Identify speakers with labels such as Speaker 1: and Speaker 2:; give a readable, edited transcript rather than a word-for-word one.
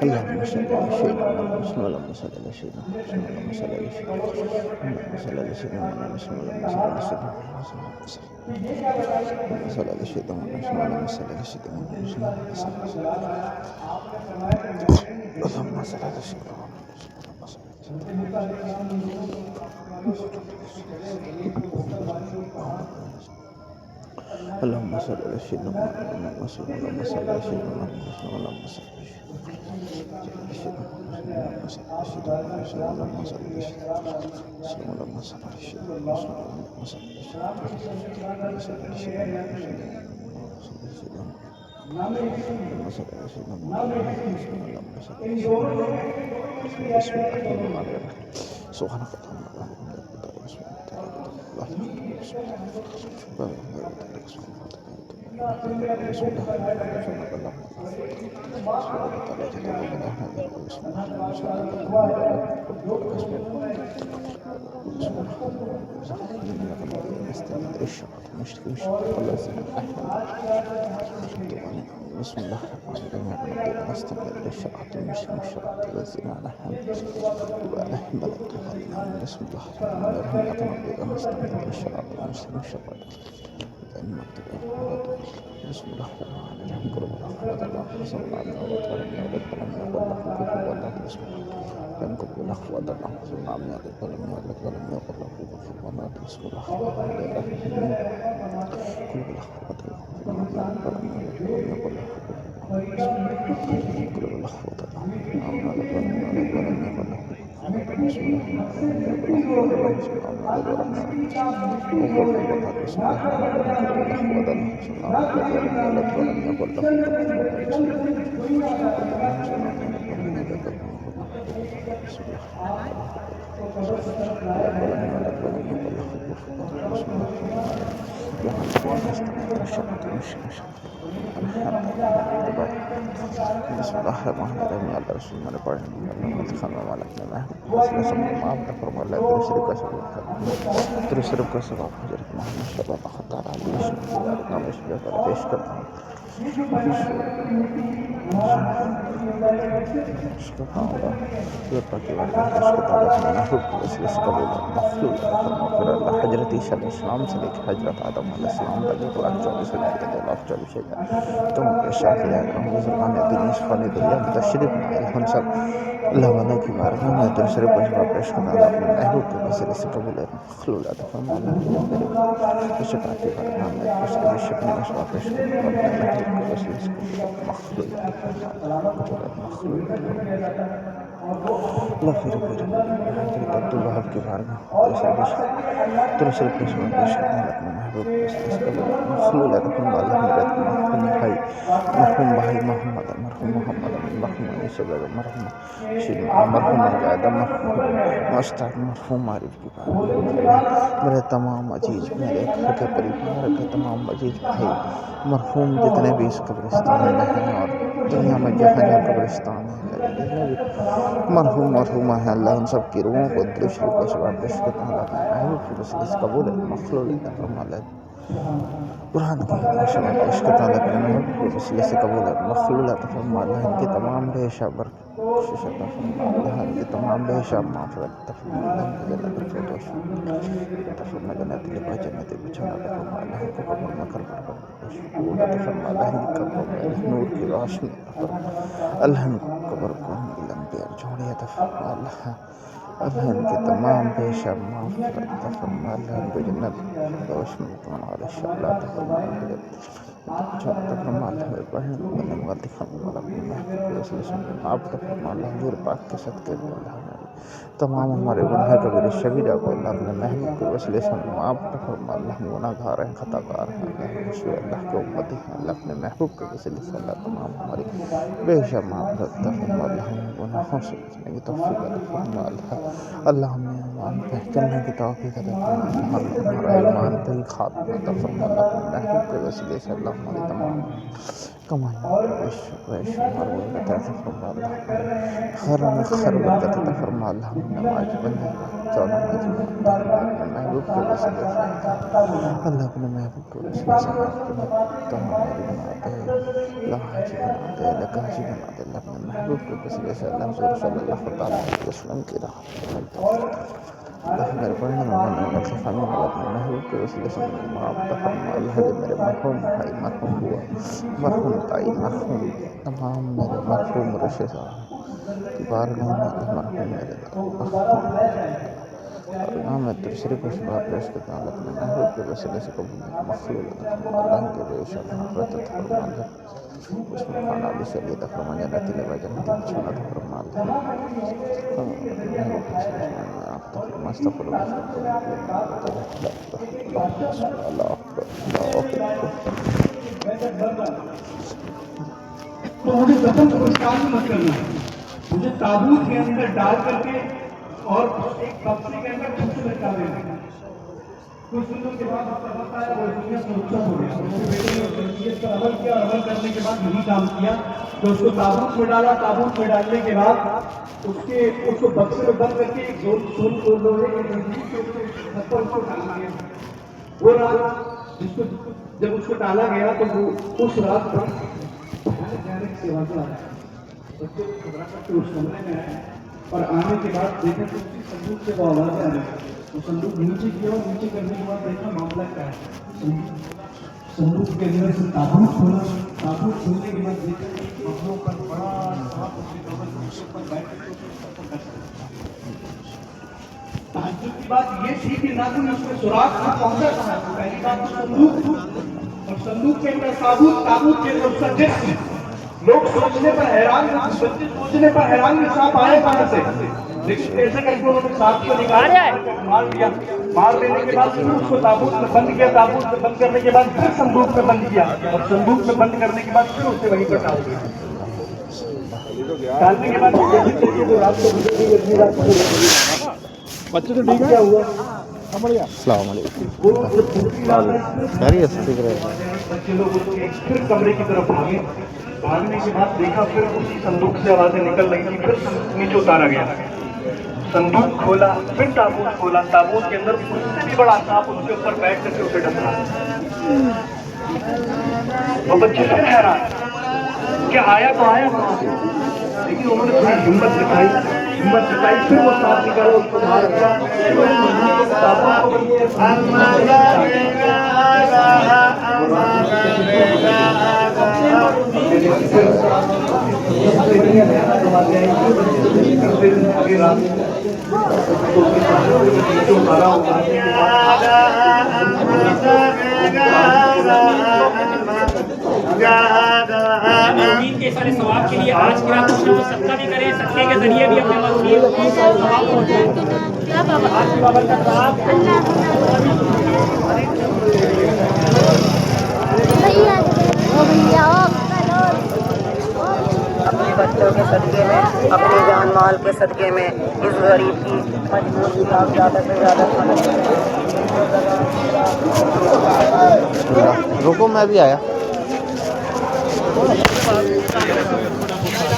Speaker 1: اللهم صل على سيدنا محمد اللهم صل على سيدنا محمد اللهم صل على سيدنا محمد اللهم صل على سيدنا محمد اللهم صل على سيدنا محمد اللهم صل على سيدنا محمد اللهم صل على سيدنا محمد اللهم صل على سيدنا محمد اللهم صل على سيدنا محمد اللهم صل على سبحانك اللهم بسم الله الرحمن الرحيم نبدأ نستمر للشرعة المشرك الشرعة الذين نحن وبعدهم بلد خلنا بسم الله الرحمن الرحيم نبدأ نستمر للشرعة المشرك الشرعة بسم الله الرحمن الرحيم قل الله أحد الله صلى الله عليه وسلم ولم يولد ولم يكن له كفوا أحد بسم الله لم يكن له أحد الله صلى الله عليه وسلم ولم يولد ولم يكن له كفوا أحد بسم الله الرحمن الرحيم قل الله أحد الله ولم يولد ولم يكن له كفوا أحد قل الله أحد الله ولم يولد ولم يكن له بسم الله بسم الله الرحمن الرحيم يا الله رسول الله پڑھنے میں خانہ والا اپنے میں سب معاف فرما اللہ تیرے شرک کا سبب تیرے شرک کا سبب حضرت محمد صلی اللہ تعالی علیہ وسلم نام اس پر پیش کرتا ہوں سبحان اللہ یہ پاکی والا اس کے تعلق میں محبوب اس لیے قبول مخلوق فرما اللہ حضرت عیسیٰ علیہ السلام سے لے کے حضرت آدم علیہ السلام تک 124 ہے تم کے شاہ ہے حضرت دین اس فانی دنیا میں تشریف لائے ہم سب اللہ والا کی بارگاہ میں تیرے شرف پر جواب پیش کرنا اپنے محبوب کے وسیلے سے قبول ہے مخلوق عطا فرما اللہ میرے شفاعت کی بارگاہ میں اس کے شکر میں جواب پیش کرنا اپنے محبوب کے وسیلے سے مخلوق اللہ پھر حضرت عبدالوہاب کی بارگاہ تیرے شرف پر جواب پیش کرنا اپنے محبوب کے وسیلے سے قبول ہے مخلوق عطا فرما اللہ میرے مرحوم بھائی محمد مرحوم شباب مرحوم آدم مرحوم استاد مرحوم عارف کی بات میرے تمام عزیز میرے گھر کے پریوار کے تمام عزیز بھائی مرحوم جتنے بھی اس قبرستان میں ہیں اور دنیا میں جہاں جہاں قبرستان ہے مرحوم ہے اللہ ان سب کی روحوں کو دل شریف کا شباب پیش کرتا ہوں اللہ محبوب کی وسیلے سے قبول ہے مخلوق عطا فرما قرآن کی شباب پیش کرتا ہوں اللہ محبوب کی وسیلے سے قبول ہے مخلوق عطا فرما اللہ ان کے تمام بے شبر اللہ ان کے تمام بے شب معافرت عطا فرما اللہ ان کے جنت الفردوس عطا فرما جنت لبا جنت بچھانا عطا فرما اللہ ان کو قبر میں کر عطا فرما اللہ ان کی قبر میں نور کی روشنی عطا فرما اللہ ان کو قبر کو ان کی لمبی جوڑی عطا فرما اللہ ان کے تمام بے شب معافرت عطا فرما اللہ ان کو جنت الفردوس میں تمام عطا فرما اللہ میرے پڑھنے والے غلطی خانے والا اپنے محبوب کے وسیلے سے آپ فرما اللہ حضور پاک کے صدقے میں اللہ تمام ہمارے گناہ کبیر شبیرہ کو اللہ اپنے محبوب کے وسیلے سے آپ فرما اللہ گناہ گار ہیں خطا کار ہیں اللہ رسول اللہ کے امتی ہیں اللہ اپنے محبوب کے وسیلے سے اللہ تمام ہماری بے شب معافرت عطا فرما اللہ ہمیں گناہوں سے بچنے کی توفیق عطا فرما اللہ ہمیں ایمان پہ چلنے کی توفیق عطا فرما اللہ ہمارا ایمان پہ ہی خاتمہ عطا فرما اللہ اپنے محبوب کے وسیلے سے اللہ ہماری تمام کمائیں ویش مرغوبت عطا فرما اللہ خیر برکت عطا فرما اللہ نماز بندے نماز محبوب کے وسیلے سے اللہ اپنے محبوب کے وسیلے سے تمام بناتے لہاجی بناتے لکاجی بناتے اللہ اپنے محبوب کے وسیلے سے اللہ حضور صلی اللہ علیہ وسلم کی راہ اللہ میرے پڑھنے میں غلطی خانے والا اپنے محبوب کے وسیلے سے معاف عطا فرما اللہ جو میرے مرحوم بھائی مرحوم ہوا مرحوم تائی مرحوم تمام میرے مرحوم رشتے دار کی بارگاہ میں اللہ مرحوم میرے اور میں تشریف و شباب پیش کرتا ہوں اپنے محبوب کے وسیلے سے قبول مخلوق عطا فرما اللہ کے بے شب محبت عطا فرما اللہ اس میں خانہ علی سے علی عطا فرما جنتی لبا جنتی بچھانا عطا فرما اللہ محبوب کے وسیلے سے آپ عطا فرما استغفر اللہ
Speaker 2: تو مجھے دفن قبرستان میں مت کرنا مجھے تابوت کے اندر ڈال کر کے اور ایک بکسے کے اندر خود سے لٹکا دینا کچھ دنوں کے بعد آپ کا وقت آیا وہ دنیا سے رخصت ہو گیا. اس کے بیٹے نے وصیت پر عمل کیا اور عمل کرنے کے بعد یہی کام کیا کہ اس کو تابوت میں ڈالا. تابوت میں ڈالنے کے بعد اس کو بکسے میں بند کر کے ایک لوہے کے نزدیک اس کو ڈالا گیا. وہ رات جب اس کو ڈالا گیا تو وہ اس رات پر سیوا سے آیا. بچے کو گھبرا کر کے اس کمرے میں آئے اور آنے کے بعد دیکھا کہ اسی صندوق سے وہ آوازیں آ رہی. وہ صندوق نیچے کیا اور نیچے کرنے کے بعد دیکھا معاملہ کیا ہے. صندوق کے اندر سے تابوت کھولا. تابوت کھولنے کے بعد دیکھا کہ کپڑوں پر بڑا تعجب کی بات یہ تھی کہ نہ کوئی اس میں سراغ تھا پہنچا تھا. پہلی بات تو صندوق اور صندوق کے اندر تابوت کے اندر اس کا جسم. لوگ سوچنے پر حیران تھے. بچے سوچنے پر حیران کہ سانپ آئے کہاں سے. لیکن ایسے کر کے انہوں نے سانپ کو نکالا مار دیا. مار دینے کے بعد پھر اس کو تابوت میں بند کیا. تابوت میں بند کرنے کے بعد پھر صندوق میں بند کیا اور صندوق میں بند کرنے کے بعد پھر اسے وہیں پر ڈال دیا. ڈالنے کے بعد رات کو بچے تو ٹھیک ہے.
Speaker 1: السلام علیکم. خیریت سے ٹھیک رہے.
Speaker 2: بچے لوگ پھر کمرے کی طرف بھاگے. بھاگنے کے بعد دیکھا پھر اسی صندوق سے آوازیں نکل رہی تھی. پھر نیچے اتارا گیا. صندوق کھولا. پھر تابوت کھولا. تابوت کے اندر اس سے بھی بڑا سانپ اس کے اوپر بیٹھ کر کے اسے ڈسا. وہ بچے پھر حیران کہ آیا تو آیا کہاں سے. لیکن انہوں نے تھوڑی ہمت دکھائی. پھر وہ سانپ نکالا. اس کو مار دیا.
Speaker 3: امید کے سارے ثواب کے لیے آج کی رات کو صدقہ بھی کریں. صدقے کے ذریعے بھی اپنے مغفرت کو ثواب پہنچائیں. آج کی بابرکت رات
Speaker 4: اپنے بچوں کے صدقے میں اپنے جان مال کے صدقے میں اس غریب کی مجبوری کا زیادہ سے زیادہ
Speaker 1: رکو میں بھی آیا.